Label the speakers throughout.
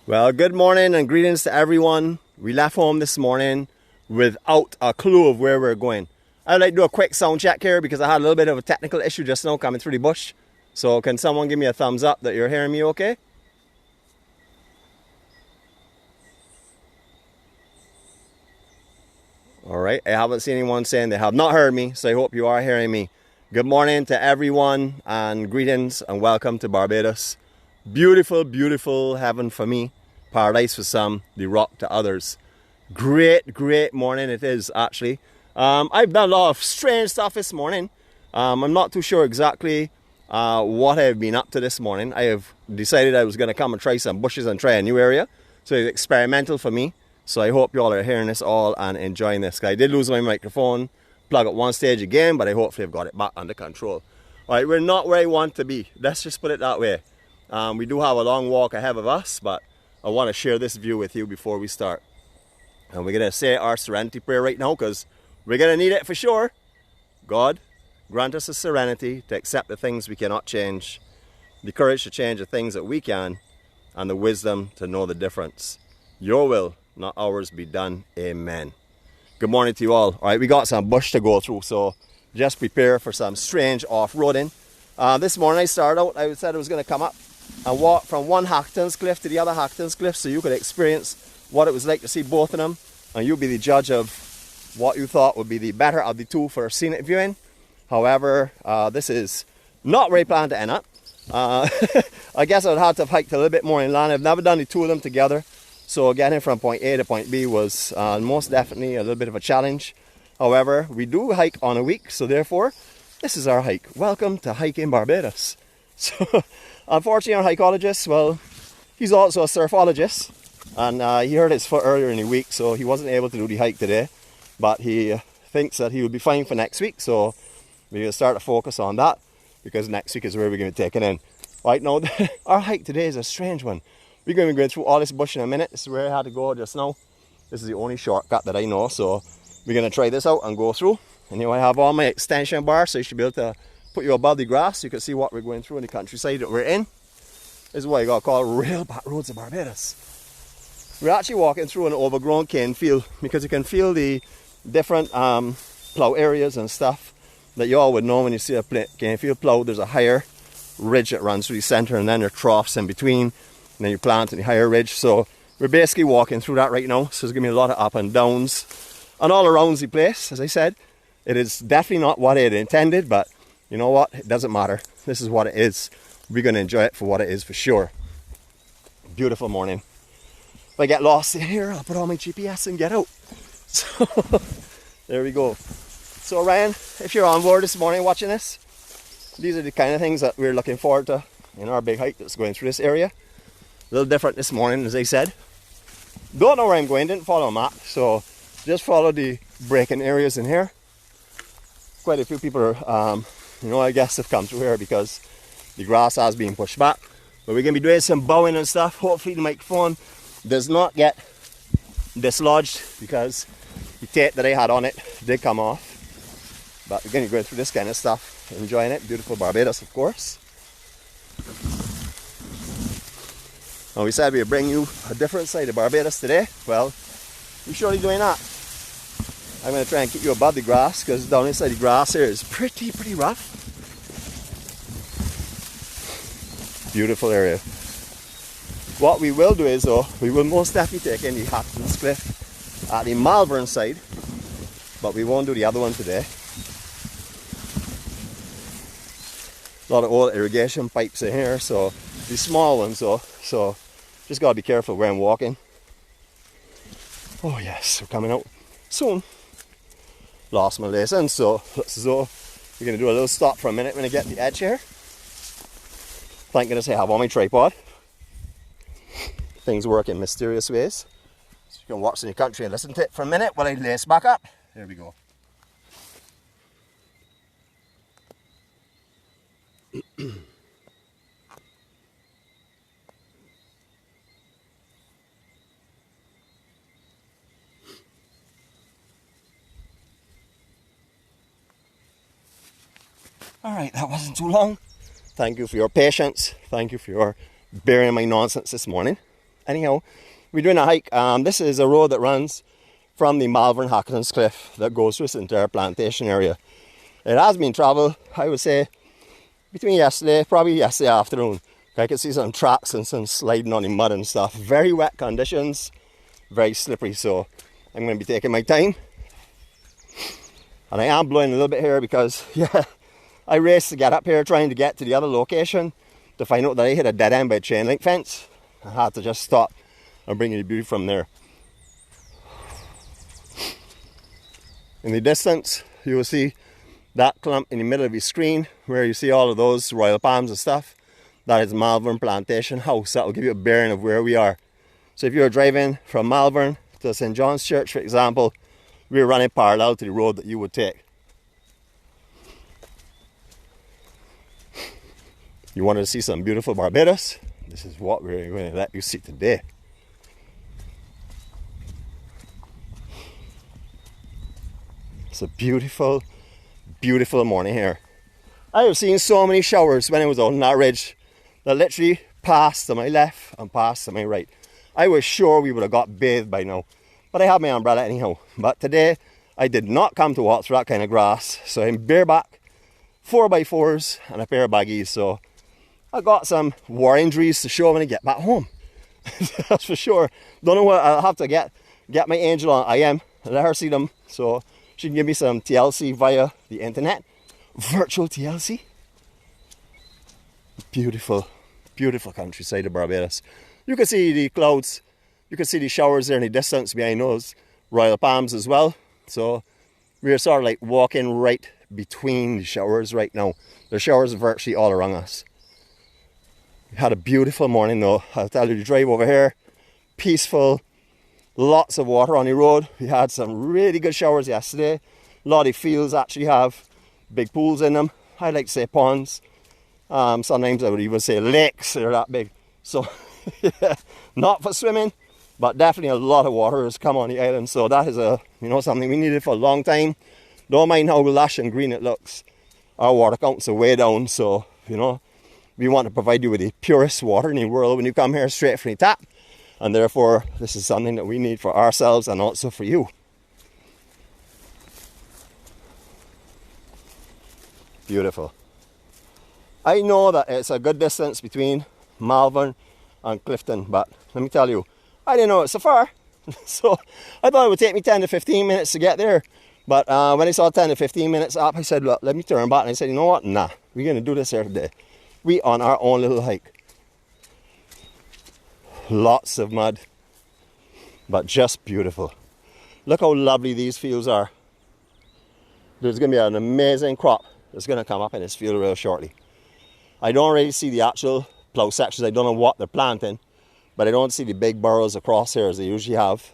Speaker 1: Well, good morning and greetings to everyone. We left home this morning without a clue of where we're going. I'd like to do a quick sound check here because I had a little bit of a technical issue just now coming through the bush. So can someone give me a thumbs up that you're hearing me okay? Alright, I haven't seen anyone saying they have not heard me, so I hope you are hearing me. Good morning to everyone and greetings and welcome to Barbados. Beautiful, beautiful heaven for me, paradise for some, the rock to others. Great, great morning it is actually. I've done a lot of strange stuff this morning. I'm not too sure exactly what I've been up to this morning. I have decided I was going to come and try some bushes and try a new area. So it's experimental for me. So I hope you all are hearing this all and enjoying this. I did lose my microphone plug at one stage again, but I hopefully have got it back under control. Alright, we're not where I want to be. Let's just put it that way. We do have a long walk ahead of us, but I want to share this view with you before we start. And we're going to say our serenity prayer right now because we're going to need it for sure. God, grant us the serenity to accept the things we cannot change, the courage to change the things that we can, and the wisdom to know the difference. Your will, not ours, be done. Amen. Good morning to you all. Alright, we got some bush to go through, so just prepare for some strange off-roading. This morning I started out, I said I was going to come up and walk from one Hackletons Cliff to the other Hackletons Cliff so you could experience what it was like to see both of them, and you'll be the judge of what you thought would be the better of the two for scenic viewing. However, this is not where I plan to end up. I guess I would have to have hiked a little bit more inland. I've never done the two of them together, so getting from point A to point B was most definitely a little bit of a challenge. However, we do hike on a week, so therefore this is our hike. Welcome to hiking Barbados. So unfortunately our hikologist, well, he's also a surfologist, and he hurt his foot earlier in the week, so he wasn't able to do the hike today, but he thinks that he will be fine for next week, so we're going to start to focus on that because next week is where we're going to take it in. Right now, our hike today is a strange one. We're going to be going through all this bush in a minute. This is where I had to go just now. This is the only shortcut that I know, so we're going to try this out and go through. And here I have all my extension bars, so you should be able to put you above the grass so you can see what we're going through in the countryside that we're in. This is what you got to call real back roads of Barbados. We're actually walking through an overgrown cane field because you can feel the different plow areas and stuff that you all would know when you see a cane field plow. There's a higher ridge that runs through the center, and then there are troughs in between, and then you plant in the higher ridge. So we're basically walking through that right now. So there's going to be a lot of up and downs and all around the place. As I said, it is definitely not what I had intended, but you know what? It doesn't matter. This is what it is. We're going to enjoy it for what it is for sure. Beautiful morning. If I get lost in here, I'll put on my GPS and get out. So there we go. So Ryan, if you're on board this morning watching this, these are the kind of things that we're looking forward to in our big hike that's going through this area. A little different this morning, as I said. Don't know where I'm going, didn't follow a map, so just follow the breaking areas in here. Quite a few people are, I guess have come through here because the grass has been pushed back. But we're going to be doing some bowing and stuff. Hopefully the microphone does not get dislodged because the tape that I had on it did come off. But we're going to go through this kind of stuff, enjoying it. Beautiful Barbados, of course. And we said we'd bring you a different side of Barbados today. Well, we're surely doing that. I'm going to try and keep you above the grass because down inside the grass here is pretty rough. Beautiful area. What we will do is, though, we will most definitely take in the Hackletons Cliff at the Malvern side, but we won't do the other one today. A lot of old irrigation pipes in here, so the small ones though, so just gotta be careful where I'm walking. Oh yes, we're coming out soon. Lost my license, so we're gonna do a little stop for a minute when I get to the edge here. Thank goodness I have on my tripod. Things work in mysterious ways. So you can watch in the country and listen to it for a minute while I lace back up. There we go. Alright, that wasn't too long. Thank you for your patience. Thank you for your bearing my nonsense this morning. anyhow, we're doing a hike. This is a road that runs from the Malvern Hackletons Cliff that goes through this entire plantation area. It has been travelled, I would say, between probably yesterday afternoon. I could see some tracks and some sliding on the mud and stuff. Very wet conditions, very slippery, so I'm going to be taking my time. And I am blowing a little bit here because, yeah, I raced to get up here trying to get to the other location to find out that I hit a dead end by a chain link fence. I had to just stop and bring you the beauty from there. In the distance, you will see that clump in the middle of your screen where you see all of those royal palms and stuff. That is Malvern Plantation House. That will give you a bearing of where we are. So if you're driving from Malvern to St. John's Church, for example, we're running parallel to the road that you would take. You wanted to see some beautiful Barbados? This is what we're going to let you see today. It's a beautiful, beautiful morning here. I have seen so many showers when I was on that ridge that literally passed to my left and passed to my right. I was sure we would have got bathed by now, but I had my umbrella anyhow. But today I did not come to walk through that kind of grass, so I'm bareback, 4x4s and a pair of baggies. So I got some war injuries to show when I get back home. That's for sure. Don't know what I'll have to get my angel on IM and let her see them, so she can give me some TLC via the internet. Virtual TLC. Beautiful, beautiful countryside of Barbados. You can see the clouds, you can see the showers there in the distance behind those royal palms as well. So we're sort of like walking right between the showers right now. The showers are virtually all around us. We had a beautiful morning though. I'll tell you, the drive over here, peaceful, lots of water on the road. We had some really good showers yesterday. A lot of fields actually have big pools in them. I like to say ponds. Sometimes I would even say lakes. They're that big. So yeah, not for swimming, but definitely a lot of water has come on the island. So that is something we needed for a long time. Don't mind how lush and green it looks. Our water counts are way down, so we want to provide you with the purest water in the world when you come here straight from the tap. And therefore, this is something that we need for ourselves and also for you. Beautiful. I know that it's a good distance between Malvern and Clifton, but let me tell you, I didn't know it's so far. So I thought it would take me 10 to 15 minutes to get there. But when I saw 10 to 15 minutes up, I said, look, let me turn back. And I said, you know what? Nah, we're going to do this here today. We on our own little hike. Lots of mud, but just beautiful. Look how lovely these fields are. There's going to be an amazing crop that's going to come up in this field real shortly. I don't really see the actual plough sections. I don't know what they're planting, but I don't see the big burrows across here as they usually have.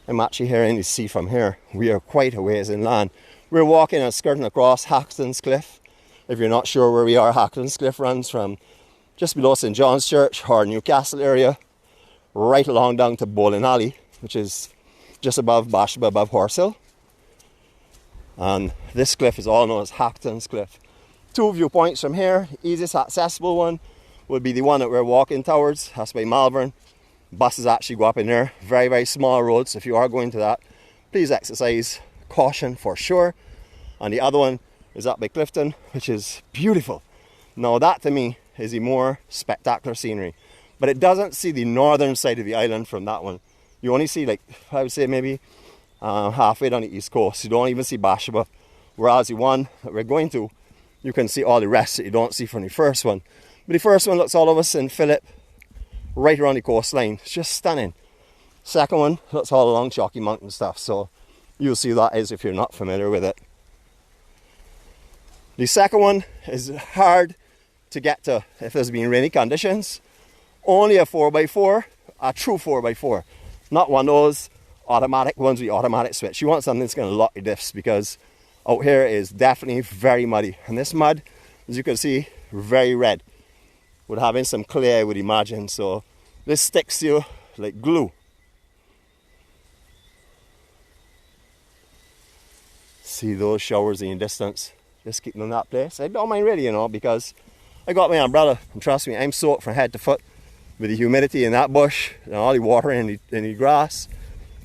Speaker 1: I'm actually hearing the sea from here. We are quite a ways inland. We're walking and skirting across Hackletons Cliff. If you're not sure where we are, Hackletons Cliff runs from just below St. John's Church or Newcastle area, right along down to Bowling Alley, which is just above Barbados, above Horse Hill. And this cliff is all known as Hacktons Cliff. Two viewpoints from here. Easiest accessible one would be the one that we're walking towards. That's by Malvern. Buses actually go up in there. Very, very small roads. So if you are going to that, please exercise caution for sure. And the other one is up by Clifton, which is beautiful. Now that to me is the more spectacular scenery. But it doesn't see the northern side of the island from that one. You only see, like, I would say maybe halfway down the east coast. You don't even see Barbados. Whereas the one that we're going to, you can see all the rest that you don't see from the first one. But the first one looks all over St. Philip, right around the coastline. It's just stunning. Second one looks all along Chalky Mountain stuff. So you'll see that is if you're not familiar with it. The second one is hard to get to if there's been rainy conditions. Only a 4x4, a true 4x4. Not one of those automatic ones with automatic switch. You want something that's going to lock your diffs, because out here is definitely very muddy. And this mud, as you can see, very red. Would have in some clay, I would imagine. So this sticks to you like glue. See those showers in the distance. Just keeping in that place. I don't mind really, because I got my umbrella. And trust me, I'm soaked from head to foot. with the humidity in that bush and all the water in the grass.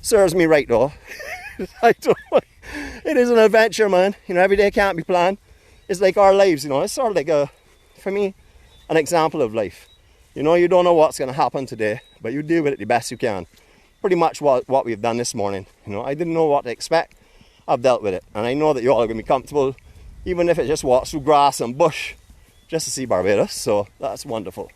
Speaker 1: Serves me right though. I don't know. It is an adventure, man. You know, every day can't be planned. It's like our lives, you know. It's sort of like for me, an example of life. You know, you don't know what's going to happen today, but you deal with it the best you can. Pretty much what we've done this morning. You know, I didn't know what to expect. I've dealt with it, and I know that you all are going to be comfortable, even if it just walks through grass and bush, just to see Barbados. So that's wonderful.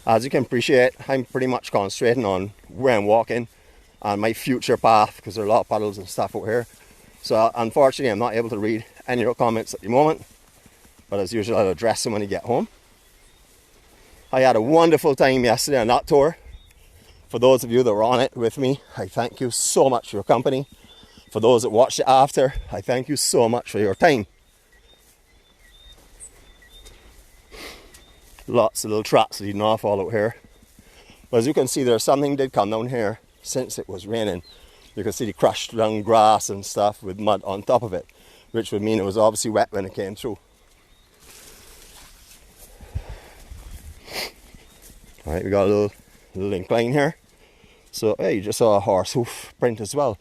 Speaker 1: As you can appreciate, I'm pretty much concentrating on where I'm walking and my future path, because there are a lot of puddles and stuff over here. So unfortunately, I'm not able to read any of your comments at the moment, but as usual, I'll address them when I get home. I had a wonderful time yesterday on that tour. For those of you that were on it with me, I thank you so much for your company. For those that watched it after, I thank you so much for your time. Lots of little tracks leading off all out here. But as you can see, there's something did come down here since it was raining. You can see the crushed down grass and stuff with mud on top of it, which would mean it was obviously wet when it came through. Alright, we got a little incline here. So, hey, you just saw a horse hoof print as well.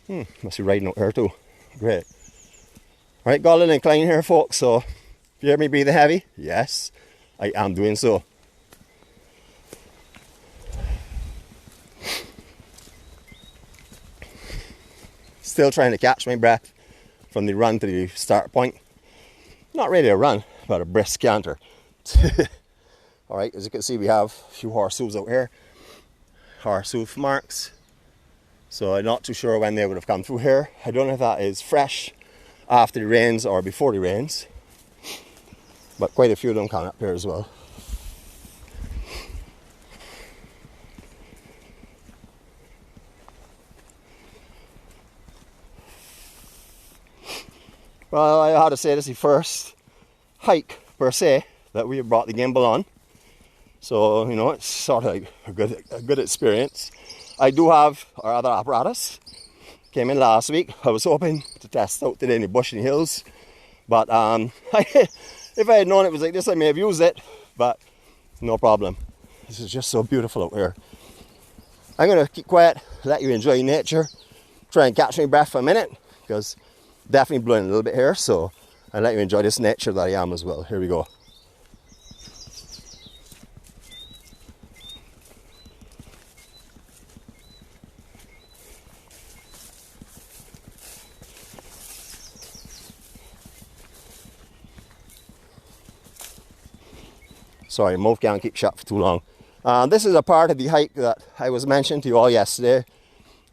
Speaker 1: Must be riding out here too. Great. Alright, got a little incline here, folks. So, if you hear me breathing heavy, yes, I am doing so. Still trying to catch my breath from the run to the start point. Not really a run, but a brisk canter. Alright, as you can see, we have a few horse hooves out here. Horse hoof marks. So I'm not too sure when they would have come through here. I don't know if that is fresh after the rains or before the rains. But quite a few of them come up here as well. Well, I had to say this is the first hike per se that we have brought the gimbal on. So, you know, it's sort of like a good experience. I do have our other apparatus. Came in last week. I was hoping to test out today in the bush and hills. But if I had known it was like this, I may have used it. But no problem. This is just so beautiful out here. I'm going to keep quiet, let you enjoy nature. Try and catch my breath for a minute, because definitely blowing a little bit here. So I'll let you enjoy this nature that I am as well. Here we go. Sorry, mouth can't keep shut for too long. This is a part of the hike that I was mentioning to you all yesterday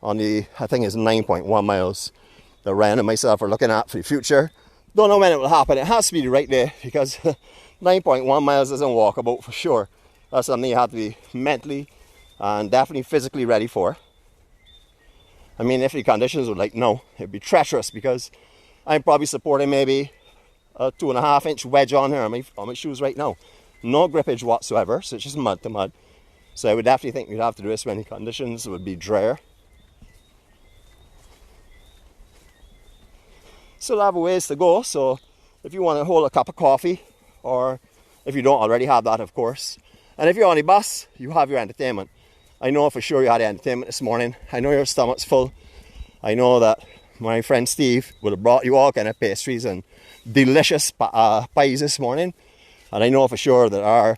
Speaker 1: on the, I think it's 9.1 miles that Ryan and myself are looking at for the future. Don't know when it will happen. It has to be the right day, because 9.1 miles isn't walkable for sure. That's something you have to be mentally and definitely physically ready for. I mean, if the conditions were like, no, it'd be treacherous, because I'm probably supporting maybe a 2.5 inch wedge on here on my shoes right now. No grippage whatsoever, so it's just mud to mud. So I would definitely think we'd have to do this when the conditions would be drier. Still have a ways to go, so if you want to hold a cup of coffee, or if you don't already have that, of course. And if you're on the bus, you have your entertainment. I know for sure you had entertainment this morning. I know your stomach's full. I know that my friend Steve would have brought you all kind of pastries and delicious pies this morning. And I know for sure that our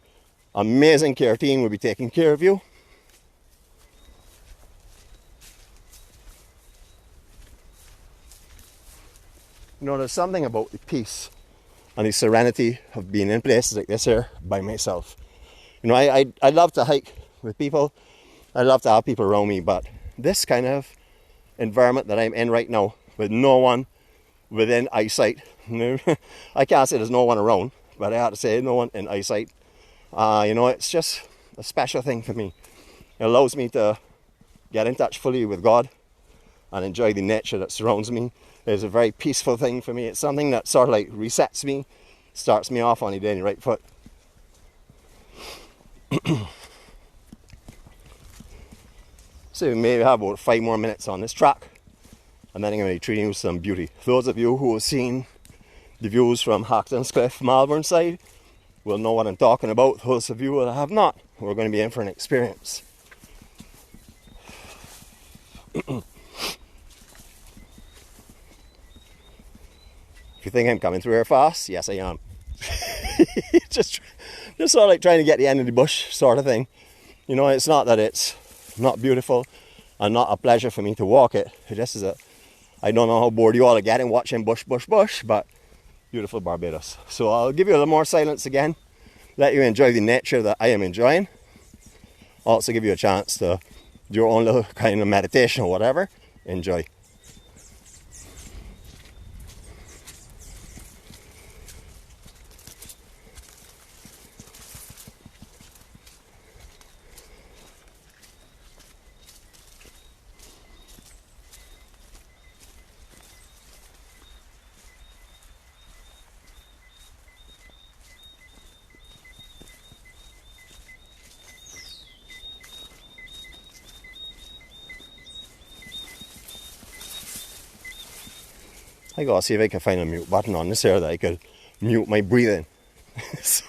Speaker 1: amazing care team will be taking care of you. You know, there's something about the peace and the serenity of being in places like this here by myself. You know, I love to hike with people. I love to have people around me, but this kind of environment that I'm in right now, with no one within eyesight, I can't say there's no one around, but I have to say no one in eyesight. You know, it's just a special thing for me. It allows me to get in touch fully with God and enjoy the nature that surrounds me. It's a very peaceful thing for me. It's something that sort of like resets me, starts me off on the day on the right foot. So we maybe have about 5 more minutes on this track, and then I'm going to be treating you with some beauty. Those of you who have seen the views from Hackletons Cliff Malvern side will know what I'm talking about. Those of you that have not, we're going to be in for an experience. If you think I'm coming through here fast, yes I am. just sort of like trying to get the end of the bush sort of thing. You know, it's not that it's not beautiful and not a pleasure for me to walk it. It just is I don't know how bored you all are getting watching bush, but beautiful Barbados. So I'll give you a little more silence again, let you enjoy the nature that I am enjoying. Also give you a chance to do your own little kind of meditation or whatever. Enjoy. I gotta see if I can find a mute button on this here that I could mute my breathing. So,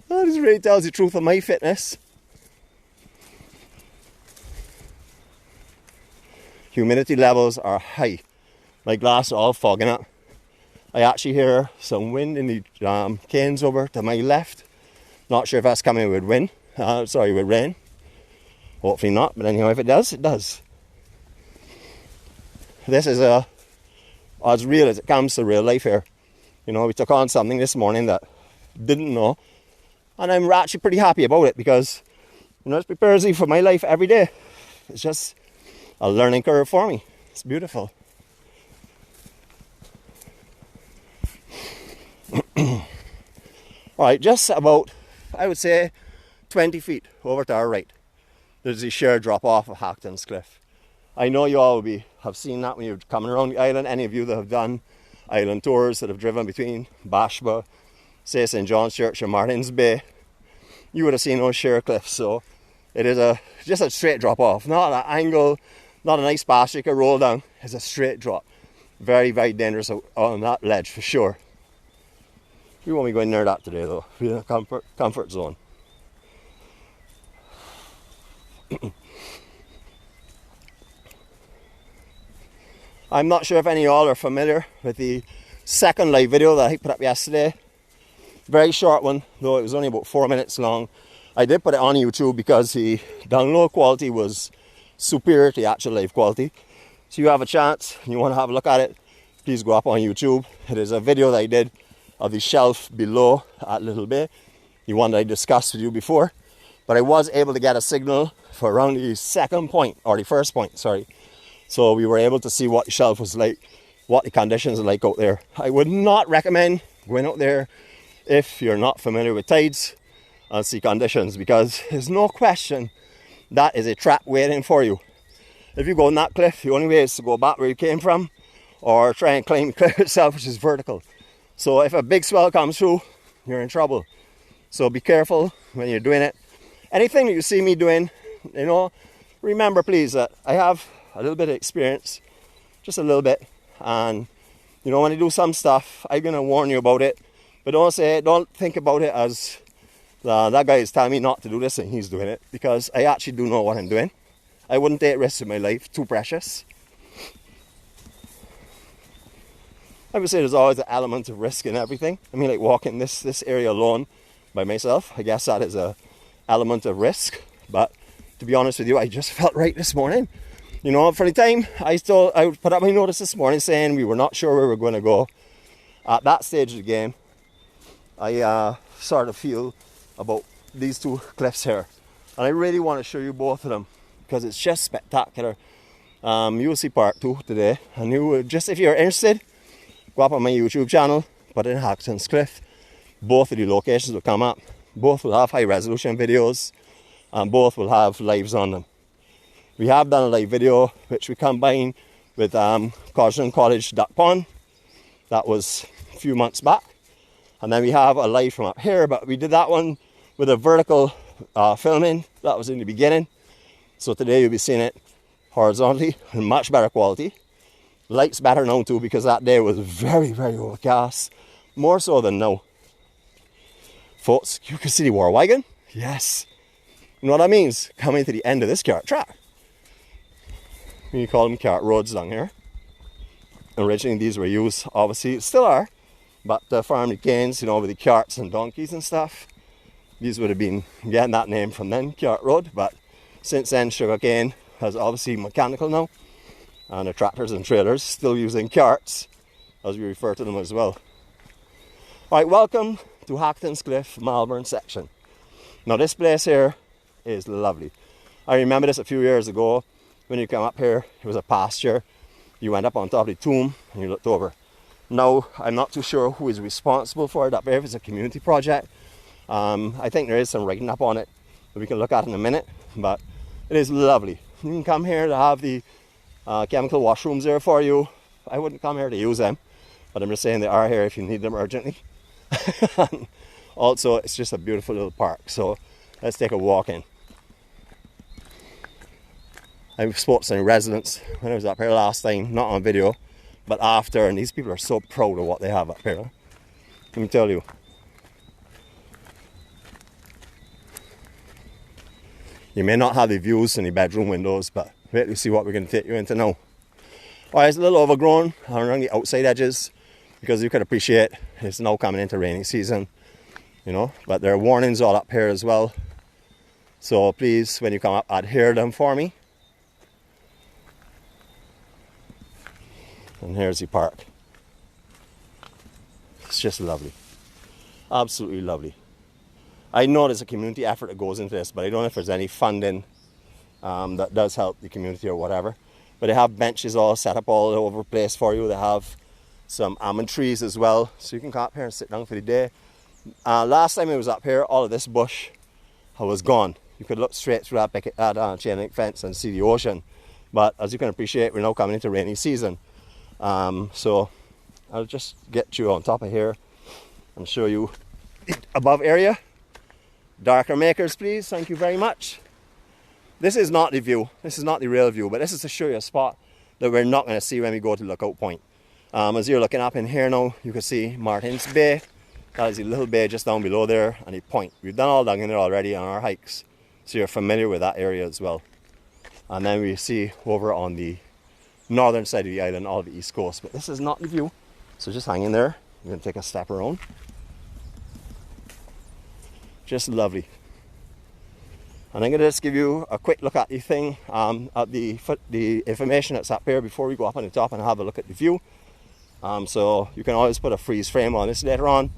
Speaker 1: this really tells the truth of my fitness. Humidity levels are high. My glass are all fogging up. I actually hear some wind in the canes over to my left. Not sure if that's coming with wind. With rain. Hopefully not, but anyhow, if it does, it does. This is as real as it comes to real life here. You know, we took on something this morning that didn't know, and I'm actually pretty happy about it because, you know, it prepares me for my life every day. It's just a learning curve for me. It's beautiful. Alright, just about, I would say, 20 feet over to our right, there's the sheer drop off of Hackletons Cliff. I know you all have seen that when you're coming around the island. Any of you that have done island tours that have driven between Bashba, say St. John's Church or Martin's Bay, you would have seen those sheer cliffs. So it is just a straight drop off, not an angle, not a nice path you can roll down. It's a straight drop. Very, very dangerous on that ledge for sure. We won't be going near that today though. We're in a comfort zone. I'm not sure if any of y'all are familiar with the second live video that I put up yesterday. Very short one, though it was only about 4 minutes long. I did put it on YouTube because the download quality was superior to the actual live quality. So you have a chance, and you want to have a look at it, please go up on YouTube. It is a video that I did of the shelf below at Little Bay, the one that I discussed with you before. But I was able to get a signal for around the first point, sorry. So we were able to see what the shelf was like, what the conditions are like out there. I would not recommend going out there if you're not familiar with tides and sea conditions, because there's no question that is a trap waiting for you. If you go on that cliff, the only way is to go back where you came from or try and climb the cliff itself, which is vertical. So if a big swell comes through, you're in trouble. So be careful when you're doing it. Anything that you see me doing, you know, remember please that I have a little bit of experience, just a little bit, and you know, when I do some stuff, I'm gonna warn you about it, but don't think about it as that guy is telling me not to do this and he's doing it, because I actually do know what I'm doing. I wouldn't take risks in my life, too precious. I would say there's always an element of risk in everything. I mean, like walking this area alone by myself, I guess that is a element of risk, but to be honest with you, I just felt right this morning. You know, for the time, I put up my notice this morning saying we were not sure where we were going to go. At that stage of the game, I sort of feel about these two cliffs here. And I really want to show you both of them because it's just spectacular. You'll see part 2 today. And if you're interested, go up on my YouTube channel, put in Hackletons Cliff. Both of the locations will come up. Both will have high resolution videos and both will have lives on them. We have done a live video which we combined with Caution College Duck Pond. That was a few months back. And then we have a live from up here, but we did that one with a vertical filming. That was in the beginning. So today you'll be seeing it horizontally in much better quality. Light's better now too, because that day was very, very overcast. More so than now. Folks, you can see the war wagon. Yes. You know what that means? Coming to the end of this cart track. We call them cart roads down here. Originally these were used, obviously, still are, but farm the canes, you know, with the carts and donkeys and stuff. These would have been getting that name from then, cart road, but since then sugarcane has obviously mechanical now, and the tractors and trailers still using carts, as we refer to them as well. Alright, welcome to Hackletons Cliff Malvern section. Now this place here is lovely. I remember this a few years ago. When you come up here, it was a pasture. You went up on top of the tomb and you looked over. Now, I'm not too sure who is responsible for it up there, if it's a community project. I think there is some writing up on it that we can look at in a minute, but it is lovely. You can come here to have the chemical washrooms there for you. I wouldn't come here to use them, but I'm just saying they are here if you need them urgently. Also, it's just a beautiful little park, so let's take a walk in. I spoke to some residents when I was up here last time, not on video, but after, and these people are so proud of what they have up here. Let me tell you. You may not have the views in the bedroom windows, but wait to see what we're going to take you into now. Alright, it's a little overgrown around the outside edges, because you can appreciate it's now coming into rainy season, you know, but there are warnings all up here as well. So please, when you come up, adhere them for me. And here's the park. It's just lovely. Absolutely lovely. I know there's a community effort that goes into this, but I don't know if there's any funding that does help the community or whatever. But they have benches all set up all over the place for you. They have some almond trees as well, so you can come up here and sit down for the day. Last time I was up here, all of this bush was gone. You could look straight through that chain link fence and see the ocean. But as you can appreciate, we're now coming into rainy season. So I'll just get you on top of here and show you the above area. Darker makers, please. Thank you very much. This is not the view. This is not the real view, but this is to show you a spot that we're not going to see when we go to Lookout Point. As you're looking up in here now, you can see Martin's Bay. That is a little bay just down below there, and the point. We've done all down in there already on our hikes, so you're familiar with that area as well. And then we see over on the northern side of the island, all of the east coast. But this is not the view, so just hang in there. We're going to take a step around. Just lovely. And I'm going to just give you a quick look at the thing, at the information that's up here before we go up on the top and have a look at the view. So you can always put a freeze frame on this later on,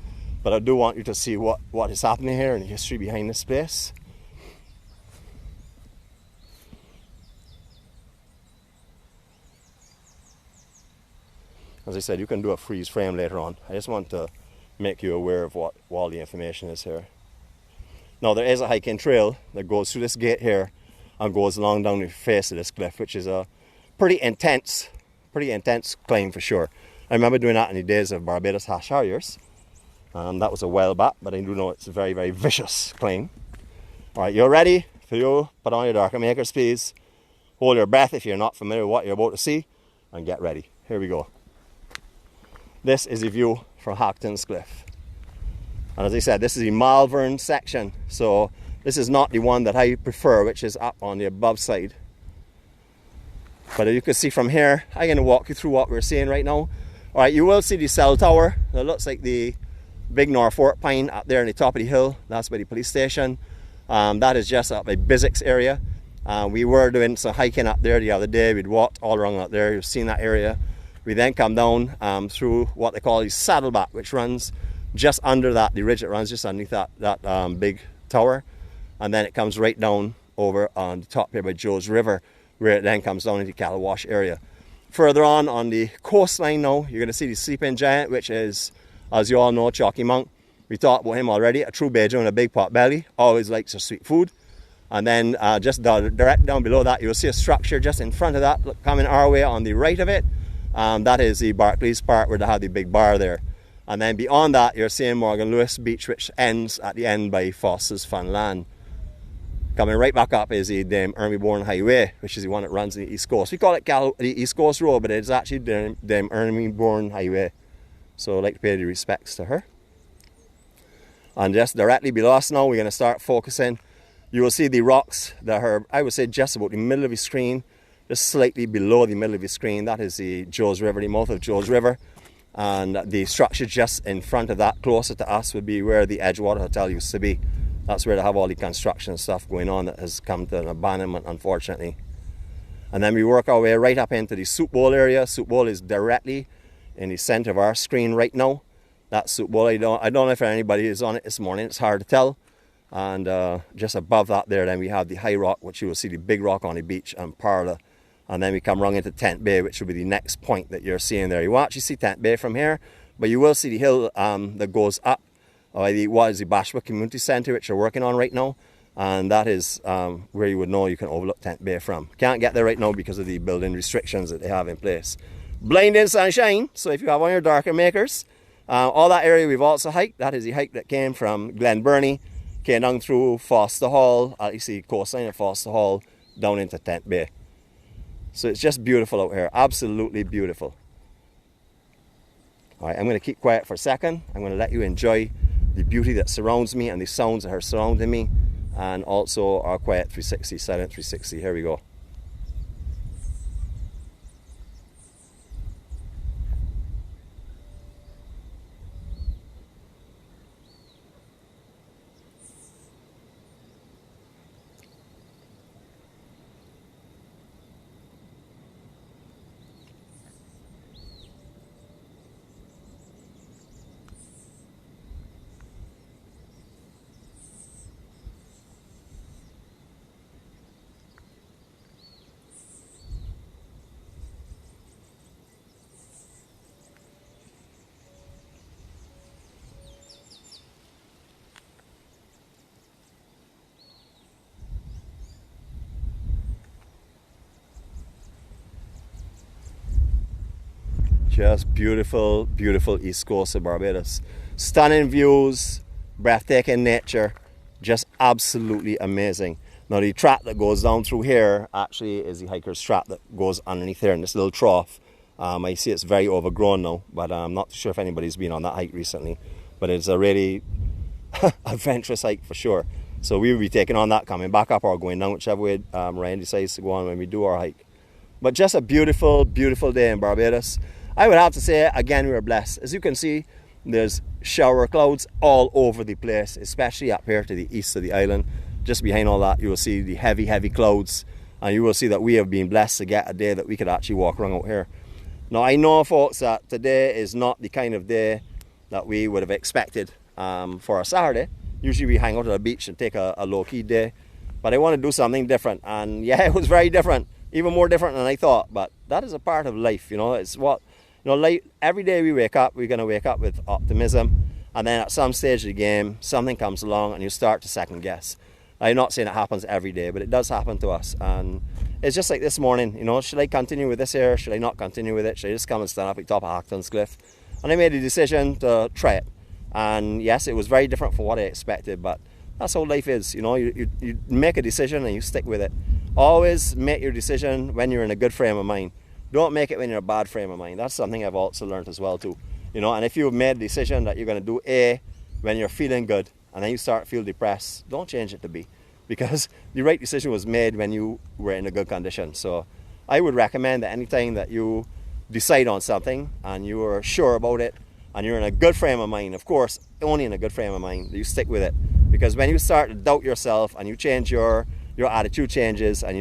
Speaker 1: but I do want you to see what is happening here and the history behind this place. As I said, you can do a freeze frame later on. I just want to make you aware of what all the information is here. Now there is a hiking trail that goes through this gate here and goes along down the face of this cliff, which is a pretty intense climb for sure. I remember doing that in the days of Barbados Hash Harriers. That was a while back, but I do know it's a very, very vicious climb. Alright, you're ready? For you, put on your darker makers, please. Hold your breath if you're not familiar with what you're about to see, and get ready. Here we go. This is a view from Hackletons Cliff. And as I said, this is the Malvern section, so this is not the one that I prefer, which is up on the above side. But as you can see from here, I'm going to walk you through what we're seeing right now. Alright, you will see the cell tower. That looks like the big Norfolk pine up there on the top of the hill. That's by the police station. That is just up by Bizix area. We were doing some hiking up there the other day. We'd walked all around up there. You've seen that area. We then come down through what they call the saddleback, which runs just under that, the ridge that runs just underneath that big tower. And then it comes right down over on the top here by Joe's River, where it then comes down into the Calawash area. Further on the coastline now, you're going to see the sleeping giant, which is, as you all know, Chalky Monk. We talked about him already. A true Bajan with a big pot belly, always likes a sweet food. And then just direct down below that, you'll see a structure just in front of that, coming our way on the right of it. That is the Barclays part where they have the big bar there. And then beyond that, you're seeing Morgan Lewis Beach, which ends at the end by Foster's Fun Land. Coming right back up is the Ermyborn Highway, which is the one that runs the East Coast. We call it the East Coast Road, but it's actually the Ermyborn Highway. So I'd like to pay the respects to her. And just directly below us now, we're going to start focusing. You will see the rocks that are, I would say, just about the middle of your screen, just slightly below the middle of your screen. That is the Joes River, the mouth of Joes River. And the structure just in front of that, closer to us, would be where the Edgewater Hotel used to be. That's where they have all the construction stuff going on that has come to an abandonment, unfortunately. And then we work our way right up into the Soup Bowl area. Soup Bowl is directly in the center of our screen right now. That Soup Bowl, I don't know if anybody is on it this morning. It's hard to tell. And just above that there, then we have the High Rock, which you will see the big rock on the beach, and Parla. And then we come wrong into Tent Bay, which will be the next point that you're seeing there. You won't actually see Tent Bay from here, but you will see the hill that goes up. What is the Bashwa Community Centre, which you're working on right now, and that is where you would know you can overlook Tent Bay from. Can't get there right now because of the building restrictions that they have in place. Blinding sunshine, so if you have one of your darker makers, all that area we've also hiked. That is the hike that came from Glen Burnie, came down through Foster Hall, you see coastline of Foster Hall, down into Tent Bay. So it's just beautiful out here, absolutely beautiful. All right, I'm going to keep quiet for a second. I'm going to let you enjoy the beauty that surrounds me and the sounds that are surrounding me, and also our quiet 360, silent 360. Here we go. Just beautiful, beautiful East Coast of Barbados. Stunning views, breathtaking nature, just absolutely amazing. Now the track that goes down through here actually is the hiker's track that goes underneath there in this little trough. I see it's very overgrown now, but I'm not sure if anybody's been on that hike recently. But it's a really adventurous hike for sure. So we will be taking on that coming back up or going down, whichever way Ryan decides to go on when we do our hike. But just a beautiful, beautiful day in Barbados. I would have to say, again, we were blessed. As you can see, there's shower clouds all over the place, especially up here to the east of the island. Just behind all that, you will see the heavy, heavy clouds. And you will see that we have been blessed to get a day that we could actually walk around out here. Now, I know, folks, that today is not the kind of day that we would have expected for a Saturday. Usually we hang out at the beach and take a low-key day. But I want to do something different. And yeah, it was very different. Even more different than I thought. But that is a part of life, you know. It's what... You know, like every day we wake up, we're going to wake up with optimism, and then at some stage of the game, something comes along and you start to second guess. I'm not saying it happens every day, but it does happen to us. And it's just like this morning, you know, should I continue with this here? Should I not continue with it? Should I just come and stand up at the top of Hackletons Cliff? And I made a decision to try it. And yes, it was very different from what I expected, but that's how life is. You know, you make a decision and you stick with it. Always make your decision when you're in a good frame of mind. Don't make it when you're in a bad frame of mind. That's something I've also learned as well too. You know, and if you've made a decision that you're going to do A when you're feeling good, and then you start to feel depressed, don't change it to B. Because the right decision was made when you were in a good condition. So I would recommend that anytime that you decide on something and you are sure about it and you're in a good frame of mind, of course, only in a good frame of mind, you stick with it. Because when you start to doubt yourself and you change your attitude changes, and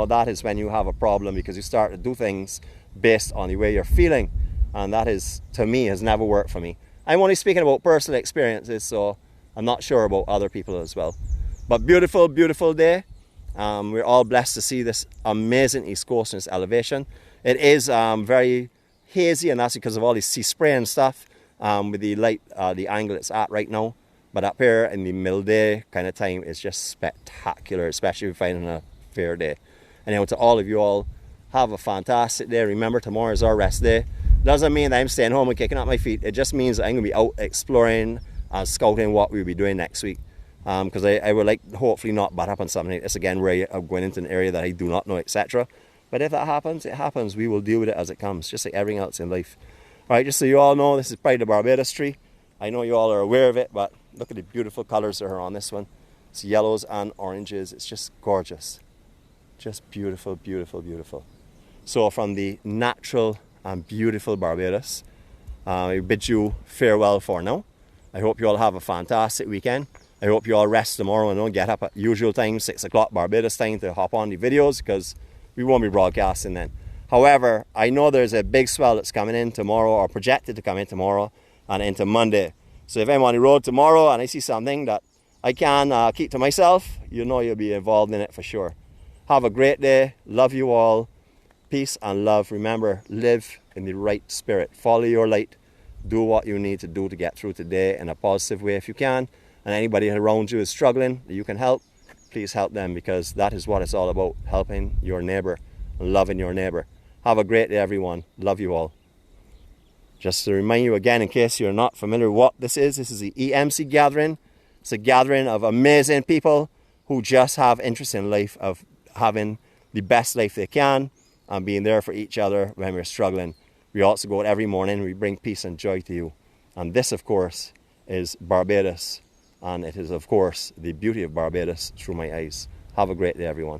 Speaker 1: that is when you have a problem, because you start to do things based on the way you're feeling, and that is, to me, has never worked for me. I'm only speaking about personal experiences, so I'm not sure about other people as well. But beautiful, beautiful day. We're all blessed to see this amazing East Coast in its elevation. It is very hazy, and that's because of all this sea spray and stuff with the light, the angle it's at right now. But up here in the middle day kind of time, it's just spectacular, especially if you're finding a fair day. And to all of you all, have a fantastic day. Remember, tomorrow is our rest day. Doesn't mean that I'm staying home and kicking up my feet. It just means that I'm going to be out exploring and scouting what we'll be doing next week. because I would like hopefully not butt up on something like this again where I'm going into an area that I do not know, etc. But if that happens, it happens. We will deal with it as it comes, just like everything else in life. All right, just so you all know, this is probably the Barbados tree. I know you all are aware of it, but look at the beautiful colors that are on this one. It's yellows and oranges. It's just gorgeous. Just beautiful, beautiful, beautiful. So from the natural and beautiful Barbados, I bid you farewell for now. I hope you all have a fantastic weekend. I hope you all rest tomorrow and don't get up at usual time, 6 o'clock Barbados time, to hop on the videos, because we won't be broadcasting then. However, I know there's a big swell that's coming in tomorrow, or projected to come in tomorrow and into Monday. So if I'm on the road tomorrow and I see something that I can keep to myself, you know you'll be involved in it for sure. Have a great day. Love you all. Peace and love. Remember, live in the right spirit. Follow your light. Do what you need to do to get through today in a positive way if you can. And anybody around you is struggling that you can help, please help them, because that is what it's all about, helping your neighbor and loving your neighbor. Have a great day, everyone. Love you all. Just to remind you again, in case you're not familiar with what this is the EMC gathering. It's a gathering of amazing people who just have interest in life, of having the best life they can and being there for each other when we're struggling. We also go out every morning, we bring peace and joy to you. And this, of course, is Barbados. And it is, of course, the beauty of Barbados through my eyes. Have a great day, everyone.